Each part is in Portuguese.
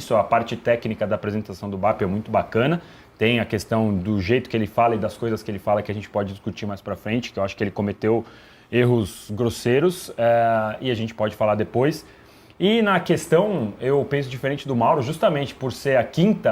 isso, a parte técnica da apresentação do BAP é muito bacana. Tem a questão do jeito que ele fala e das coisas que ele fala que a gente pode discutir mais para frente, que eu acho que ele cometeu erros grosseiros e a gente pode falar depois. E na questão, eu penso diferente do Mauro, justamente por ser quinto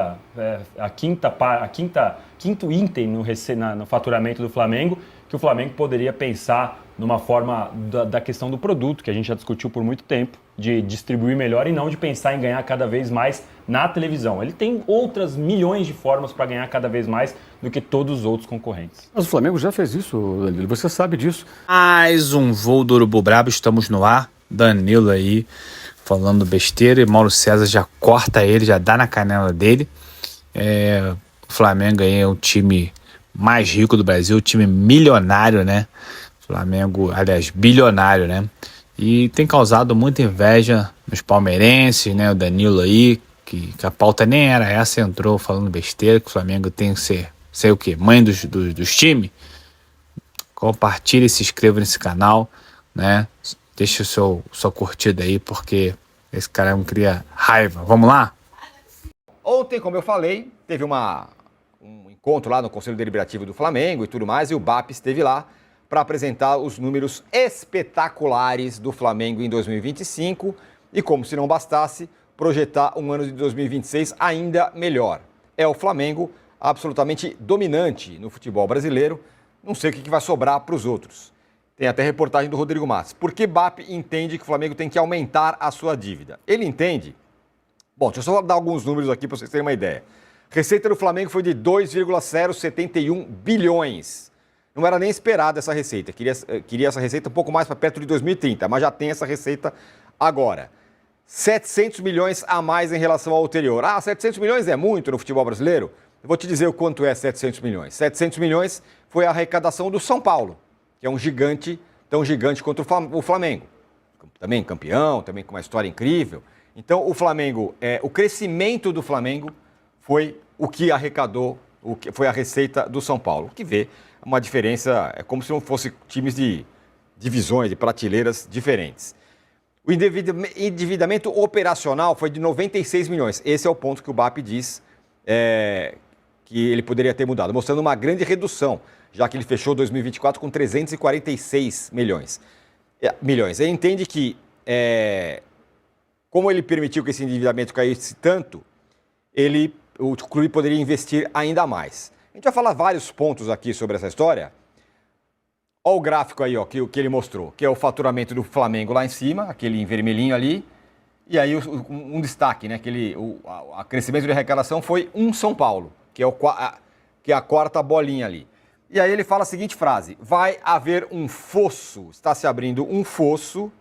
item no faturamento do Flamengo, que o Flamengo poderia pensar numa forma da questão do produto, que a gente já discutiu por muito tempo, de distribuir melhor e não de pensar em ganhar cada vez mais na televisão. Ele tem outras milhões de formas para ganhar cada vez mais do que todos os outros concorrentes. Mas o Flamengo já fez isso, Danilo, você sabe disso. Mais um voo do Urubu Brabo, estamos no ar. Danilo aí falando besteira e Mauro César já corta ele, já dá na canela dele. O Flamengo aí é o time mais rico do Brasil, o time milionário, né? Flamengo, aliás, bilionário, né? E tem causado muita inveja nos palmeirenses, né? O Danilo aí, que a pauta nem era essa, entrou falando besteira, que o Flamengo tem que ser o quê? Mãe dos times? Compartilhe e se inscreva nesse canal, né? Deixa sua curtida aí, porque esse cara não cria raiva. Vamos lá? Ontem, como eu falei, teve um encontro lá no Conselho Deliberativo do Flamengo e tudo mais, e o BAP esteve lá para apresentar os números espetaculares do Flamengo em 2025 e, como se não bastasse, projetar um ano de 2026 ainda melhor. É o Flamengo absolutamente dominante no futebol brasileiro, não sei o que vai sobrar para os outros. Tem até reportagem do Rodrigo Matos. Por que BAP entende que o Flamengo tem que aumentar a sua dívida? Ele entende... Bom, deixa eu só dar alguns números aqui para vocês terem uma ideia. Receita do Flamengo foi de 2,071 bilhões. Não era nem esperada essa receita. Queria essa receita um pouco mais para perto de 2030, mas já tem essa receita agora. 700 milhões a mais em relação ao anterior. 700 milhões é muito no futebol brasileiro? Eu vou te dizer o quanto é 700 milhões. 700 milhões foi a arrecadação do São Paulo, que é um gigante, tão gigante quanto o Flamengo. Também campeão, também com uma história incrível. Então, o crescimento do Flamengo foi o que arrecadou, foi a receita do São Paulo. O que vê uma diferença, é como se não fosse times de divisões, de prateleiras diferentes. O endividamento operacional foi de 96 milhões. Esse é o ponto que o BAP diz que ele poderia ter mudado, mostrando uma grande redução, já que ele fechou 2024 com 346 milhões. Ele entende que, como ele permitiu que esse endividamento caísse tanto, o clube poderia investir ainda mais. A gente vai falar vários pontos aqui sobre essa história. Olha o gráfico aí, ó, que ele mostrou, que é o faturamento do Flamengo lá em cima, aquele em vermelhinho ali. E aí um destaque, né? O crescimento de arrecadação foi São Paulo, que é a quarta bolinha ali. E aí ele fala a seguinte frase: vai haver um fosso, está se abrindo um fosso,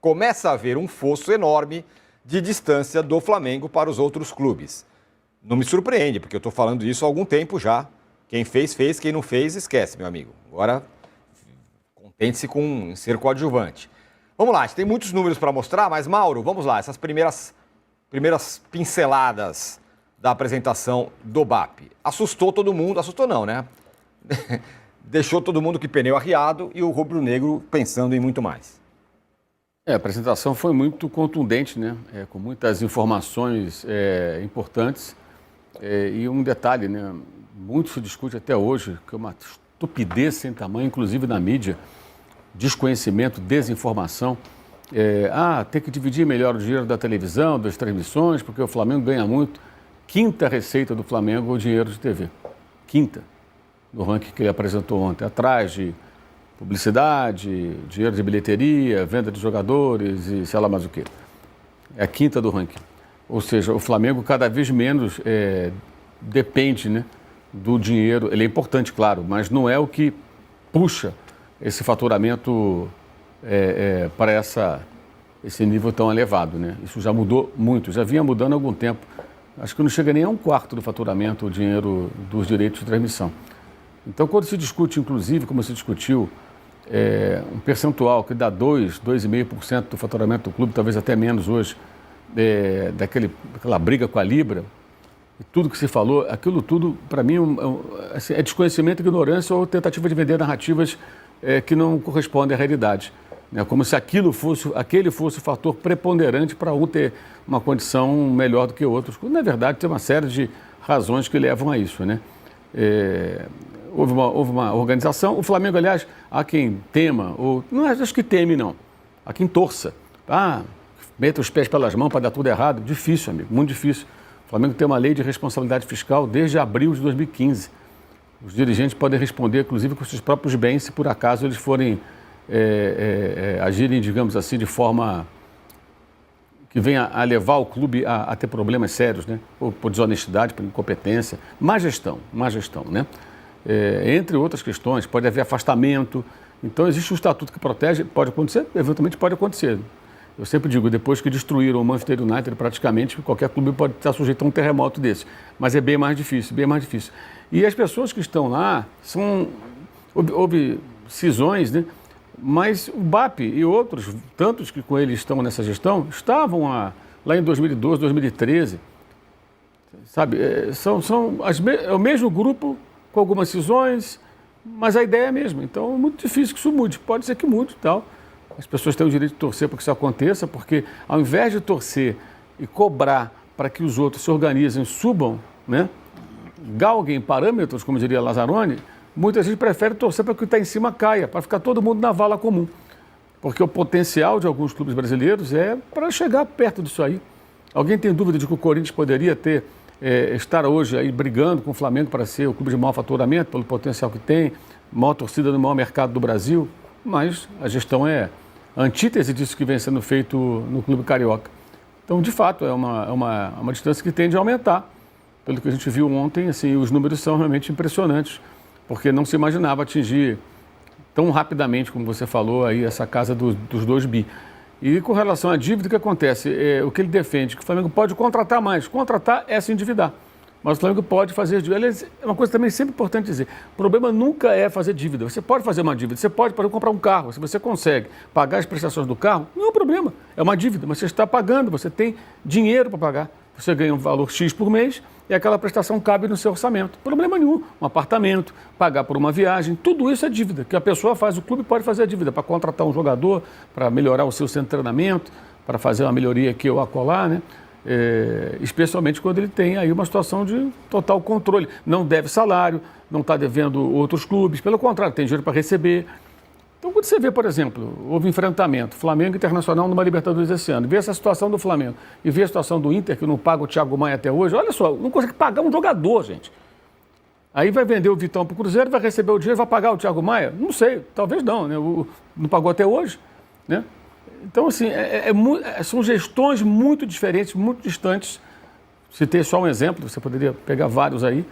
começa a haver um fosso enorme de distância do Flamengo para os outros clubes. Não me surpreende, porque eu estou falando isso há algum tempo já. Quem fez, fez. Quem não fez, esquece, meu amigo. Agora, contente-se com ser coadjuvante. Vamos lá, a gente tem muitos números para mostrar, mas, Mauro, vamos lá. Essas primeiras pinceladas da apresentação do BAP. Assustou todo mundo, assustou não, né? Deixou todo mundo que pneu arriado e o rubro-negro pensando em muito mais. A apresentação foi muito contundente, né? Com muitas informações importantes. E um detalhe, né? Muito se discute até hoje, que é uma estupidez sem tamanho, inclusive na mídia, desconhecimento, desinformação. Tem que dividir melhor o dinheiro da televisão, das transmissões, porque o Flamengo ganha muito. Quinta receita do Flamengo, o dinheiro de TV. Quinta, no ranking que ele apresentou ontem, atrás de publicidade, dinheiro de bilheteria, venda de jogadores e sei lá mais o quê. É a quinta do ranking. Ou seja, o Flamengo cada vez menos depende, né, do dinheiro. Ele é importante, claro, mas não é o que puxa esse faturamento para esse nível tão elevado, né? Isso já mudou muito, já vinha mudando há algum tempo. Acho que não chega nem a um quarto do faturamento o dinheiro dos direitos de transmissão. Então, quando se discute, inclusive, como se discutiu, um percentual que dá 2,5% do faturamento do clube, talvez até menos hoje, daquela briga com a Libra, e tudo que se falou, aquilo tudo, para mim, é desconhecimento, ignorância ou tentativa de vender narrativas que não correspondem à realidade. né? Como se aquele fosse o fator preponderante para um ter uma condição melhor do que outros. Quando, na verdade, tem uma série de razões que levam a isso, né? Houve uma organização. O Flamengo, aliás, há quem tema, ou não acho que teme, não. Há quem torça. Meta os pés pelas mãos para dar tudo errado. Difícil, amigo, muito difícil. O Flamengo tem uma lei de responsabilidade fiscal desde abril de 2015. Os dirigentes podem responder, inclusive, com seus próprios bens, se por acaso eles forem agirem, digamos assim, de forma que venha a levar o clube a ter problemas sérios, né? Ou por desonestidade, por incompetência. Má gestão, né? Entre outras questões, pode haver afastamento. Então, existe um estatuto que protege, pode acontecer, eventualmente pode acontecer. Eu sempre digo, depois que destruíram o Manchester United, praticamente qualquer clube pode estar sujeito a um terremoto desse. Mas é bem mais difícil, bem mais difícil. E as pessoas que estão lá, houve cisões, né? Mas o BAP e outros, tantos que com ele estão nessa gestão, estavam lá em 2012, 2013. Sabe, é o mesmo grupo, com algumas cisões, mas a ideia é a mesma. Então é muito difícil que isso mude. Pode ser que mude e tal. As pessoas têm o direito de torcer para que isso aconteça, porque ao invés de torcer e cobrar para que os outros se organizem, subam, né? Galguem parâmetros, como diria Lazzaroni, muita gente prefere torcer para que o que está em cima caia, para ficar todo mundo na vala comum. Porque o potencial de alguns clubes brasileiros é para chegar perto disso aí. Alguém tem dúvida de que o Corinthians poderia estar hoje aí brigando com o Flamengo para ser o clube de maior faturamento, pelo potencial que tem, maior torcida no maior mercado do Brasil? Mas a gestão é a antítese disso que vem sendo feito no clube carioca. Então, de fato, é uma distância que tende a aumentar. Pelo que a gente viu ontem, assim, os números são realmente impressionantes, porque não se imaginava atingir tão rapidamente, como você falou, aí, essa casa dos 2 bi. E com relação à dívida, o que acontece? O que ele defende, que o Flamengo pode contratar mais. Contratar é se endividar. Mas o Flamengo pode fazer dívida. Aliás, é uma coisa também sempre importante dizer. O problema nunca é fazer dívida. Você pode fazer uma dívida. Você pode, por exemplo, comprar um carro. Se você consegue pagar as prestações do carro, não é um problema. É uma dívida, mas você está pagando. Você tem dinheiro para pagar. Você ganha um valor X por mês e aquela prestação cabe no seu orçamento. Problema nenhum. Um apartamento, pagar por uma viagem, tudo isso é dívida. Que a pessoa faz, o clube pode fazer a dívida para contratar um jogador, para melhorar o seu centro de treinamento, para fazer uma melhoria aqui ou acolá, né? Especialmente quando ele tem aí uma situação de total controle. Não deve salário, não está devendo outros clubes, pelo contrário, tem dinheiro para receber. Então, quando você vê, por exemplo, houve enfrentamento, Flamengo e Internacional numa Libertadores esse ano, vê essa situação do Flamengo e vê a situação do Inter, que não paga o Thiago Maia até hoje, olha só, não consegue pagar um jogador, gente. Aí vai vender o Vitão para o Cruzeiro, vai receber o dinheiro, vai pagar o Thiago Maia? Não sei, talvez não, né? Não pagou até hoje, né? Então, assim, são gestões muito diferentes, muito distantes. Citei só um exemplo, você poderia pegar vários aí,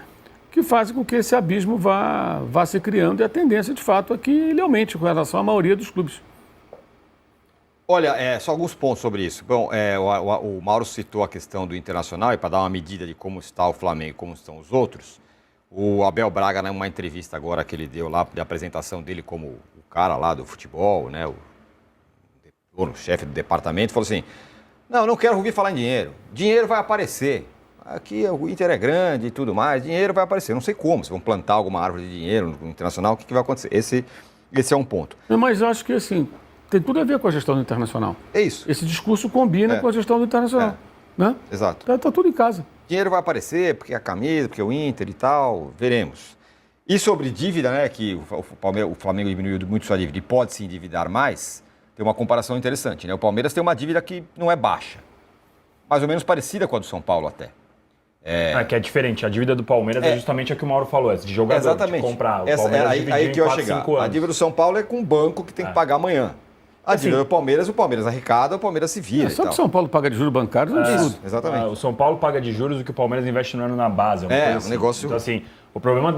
que fazem com que esse abismo vá se criando e a tendência, de fato, é que ele aumente com relação à maioria dos clubes. Olha, só alguns pontos sobre isso. Bom, o Mauro citou a questão do Internacional e para dar uma medida de como está o Flamengo e como estão os outros, o Abel Braga, numa entrevista agora que ele deu lá, de apresentação dele como o cara lá do futebol, né, o chefe do departamento, falou assim, não quero ouvir falar em dinheiro. Dinheiro vai aparecer. Aqui o Inter é grande e tudo mais, dinheiro vai aparecer. Não sei como, se vão plantar alguma árvore de dinheiro no Internacional, o que vai acontecer? Esse é um ponto. Mas eu acho que, assim, tem tudo a ver com a gestão do Internacional. É isso. Esse discurso combina com a gestão do Internacional. Né? Exato. Tá tudo em casa. Dinheiro vai aparecer, porque a camisa, porque o Inter e tal, veremos. E sobre dívida, né, que o Flamengo diminuiu muito sua dívida e pode se endividar mais, tem uma comparação interessante, né? O Palmeiras tem uma dívida que não é baixa, mais ou menos parecida com a do São Paulo até. Que é diferente. A dívida do Palmeiras é justamente a que o Mauro falou, de jogador, exatamente. De comprar. O Palmeiras aí que eu ia chegar. A dívida do São Paulo é com um banco que tem que pagar amanhã. A dívida do Palmeiras, o Palmeiras arrecada, o Palmeiras se vira. Só que o São Paulo paga de juros bancários, não é isso, exatamente. O São Paulo paga de juros o que o Palmeiras investe no ano na base. Um negócio... Então, assim, o problema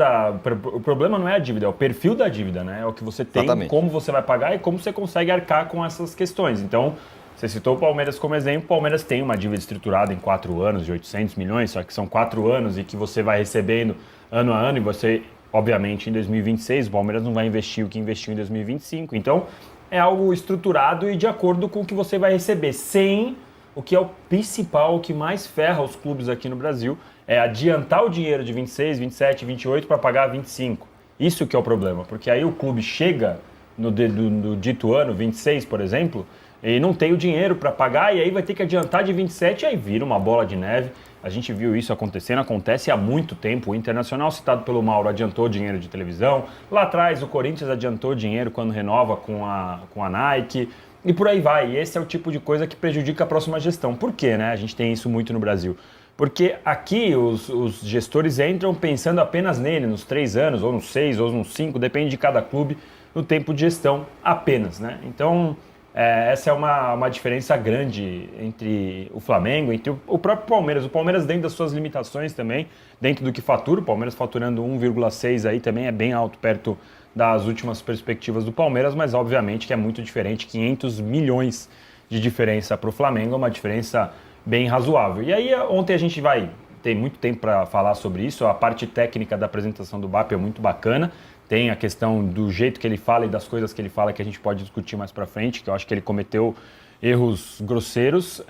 não é a dívida, é o perfil da dívida, né? É o que você tem, como você vai pagar e como você consegue arcar com essas questões. Então, você citou o Palmeiras como exemplo, o Palmeiras tem uma dívida estruturada em 4 anos de 800 milhões, só que são 4 anos e que você vai recebendo ano a ano e você, obviamente, em 2026, o Palmeiras não vai investir o que investiu em 2025. Então, é algo estruturado e de acordo com o que você vai receber, sem o que é o principal, o que mais ferra os clubes aqui no Brasil, é adiantar o dinheiro de 26, 27, 28 para pagar 25. Isso que é o problema, porque aí o clube chega no dito ano, 26, por exemplo, e não tem o dinheiro para pagar, e aí vai ter que adiantar de 27, e aí vira uma bola de neve. A gente viu isso acontecendo, acontece há muito tempo. O Internacional, citado pelo Mauro, adiantou dinheiro de televisão. Lá atrás, o Corinthians adiantou dinheiro quando renova com a Nike. E por aí vai. E esse é o tipo de coisa que prejudica a próxima gestão. Por quê, né? A gente tem isso muito no Brasil. Porque aqui os gestores entram pensando apenas nele, nos 3 anos, ou nos 6, ou nos 5, depende de cada clube, no tempo de gestão apenas, né? Então, essa é uma diferença grande entre o Flamengo, entre o próprio Palmeiras. O Palmeiras dentro das suas limitações também, dentro do que fatura, o Palmeiras faturando 1,6 aí também é bem alto, perto das últimas perspectivas do Palmeiras, mas obviamente que é muito diferente, 500 milhões de diferença para o Flamengo, é uma diferença bem razoável. E aí ontem a gente vai ter muito tempo para falar sobre isso, a parte técnica da apresentação do BAP é muito bacana, tem a questão do jeito que ele fala e das coisas que ele fala que a gente pode discutir mais para frente, que eu acho que ele cometeu erros grosseiros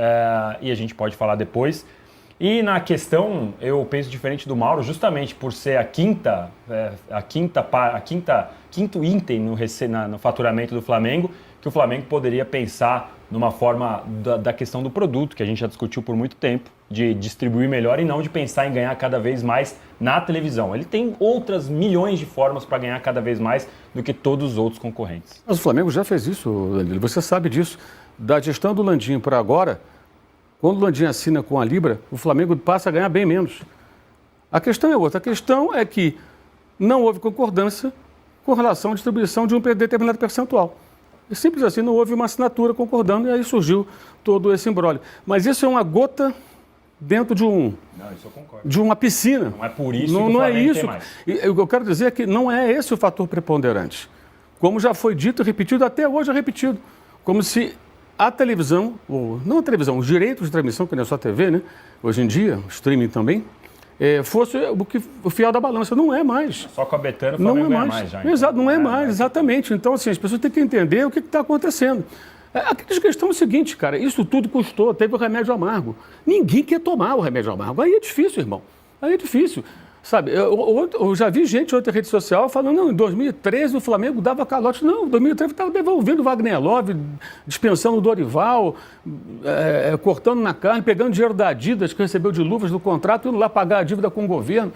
e a gente pode falar depois. E na questão, eu penso diferente do Mauro, justamente por ser quinto item no faturamento do Flamengo, que o Flamengo poderia pensar numa forma da questão do produto, que a gente já discutiu por muito tempo, de distribuir melhor e não de pensar em ganhar cada vez mais na televisão. Ele tem outras milhões de formas para ganhar cada vez mais do que todos os outros concorrentes. Mas o Flamengo já fez isso, Danilo, você sabe disso. Da gestão do Landim para agora, quando o Landim assina com a Libra, o Flamengo passa a ganhar bem menos. A questão é outra. A questão é que não houve concordância com relação à distribuição de um determinado percentual. E simples assim, não houve uma assinatura concordando e aí surgiu todo esse imbróglio. Mas isso é uma gota dentro de isso eu concordo. De uma piscina. Não é por isso não, que o não Flamengo é isso. tem mais. E o que eu quero dizer é que não é esse o fator preponderante. Como já foi dito e repetido, até hoje é repetido. Como se a televisão, ou não a televisão, os direitos de transmissão, que não é só a TV, né? Hoje em dia, o streaming também, fosse o fiel da balança. Não é mais. Só com a Betano o Flamengo não é ganha mais. mais já. Então. Exato, não é mais, exatamente. Então, assim, as pessoas têm que entender o que está acontecendo. A questão é o seguinte, cara, isso tudo custou, teve o remédio amargo. Ninguém quer tomar o remédio amargo. Aí é difícil, irmão. Aí é difícil. Sabe, eu já vi gente em outra rede social falando, não, em 2013 o Flamengo dava calote. Não, em 2013 estava devolvendo o Wagner Love, dispensando o Dorival, cortando na carne, pegando dinheiro da Adidas que recebeu de luvas do contrato, indo lá pagar a dívida com o governo.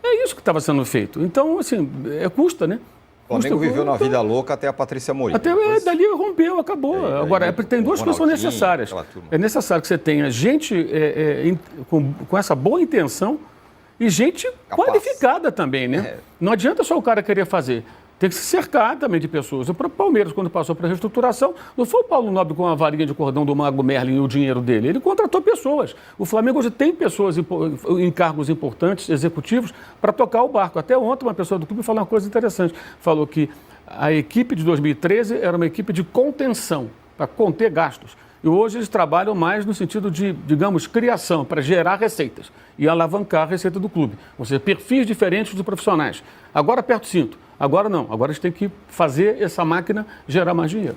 É isso que estava sendo feito. Então, assim, custa, né? O Flamengo viveu na vida louca até a Patrícia Morim. Até dali rompeu, acabou. Agora, tem duas coisas que são necessárias. É necessário que você tenha gente com essa boa intenção e gente qualificada também, né? Não adianta só o cara querer fazer. Tem que se cercar também de pessoas. O próprio Palmeiras, quando passou para a reestruturação, não foi o Paulo Nobre com a varinha de cordão do Mago Merlin e o dinheiro dele. Ele contratou pessoas. O Flamengo hoje tem pessoas em cargos importantes, executivos, para tocar o barco. Até ontem uma pessoa do clube falou uma coisa interessante. Falou que a equipe de 2013 era uma equipe de contenção, para conter gastos. E hoje eles trabalham mais no sentido de, digamos, criação, para gerar receitas e alavancar a receita do clube. Ou seja, perfis diferentes de profissionais. Agora aperta o cinto. Agora não. Agora a gente tem que fazer essa máquina gerar mais dinheiro.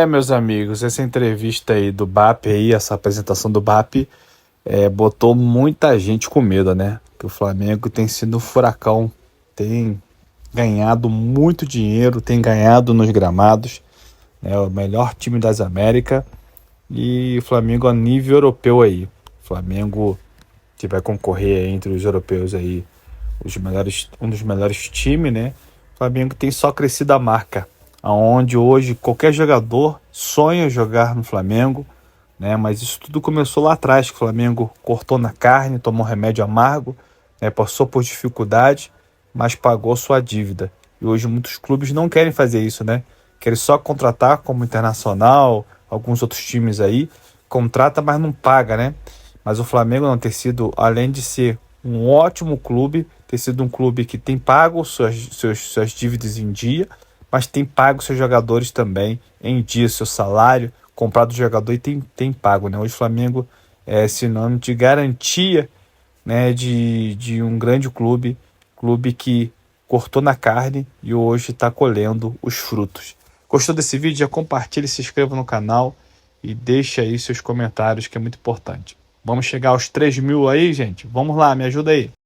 Meus amigos, essa entrevista aí do BAP, essa apresentação do BAP, botou muita gente com medo, né? Que o Flamengo tem sido um furacão, tem ganhado muito dinheiro, tem ganhado nos gramados, né? O melhor time das Américas e o Flamengo a nível europeu aí. O Flamengo que vai concorrer aí entre os europeus aí, um dos melhores times, né? O Flamengo tem só crescido a marca, aonde hoje qualquer jogador sonha jogar no Flamengo, né? Mas isso tudo começou lá atrás, que o Flamengo cortou na carne, tomou remédio amargo, né? Passou por dificuldade, mas pagou sua dívida. E hoje muitos clubes não querem fazer isso, né? Querem só contratar como Internacional, alguns outros times aí, contrata, mas não paga, né? Mas o Flamengo não ter sido, além de ser um ótimo clube, ter sido um clube que tem pago suas dívidas em dia, mas tem pago seus jogadores também em dia, seu salário, comprado o jogador e tem pago, né? Hoje o Flamengo é sinônimo de garantia, né, de um grande clube que cortou na carne e hoje está colhendo os frutos. Gostou desse vídeo? Já compartilhe, se inscreva no canal e deixe aí seus comentários, que é muito importante. Vamos chegar aos 3.000 aí, gente? Vamos lá, me ajuda aí.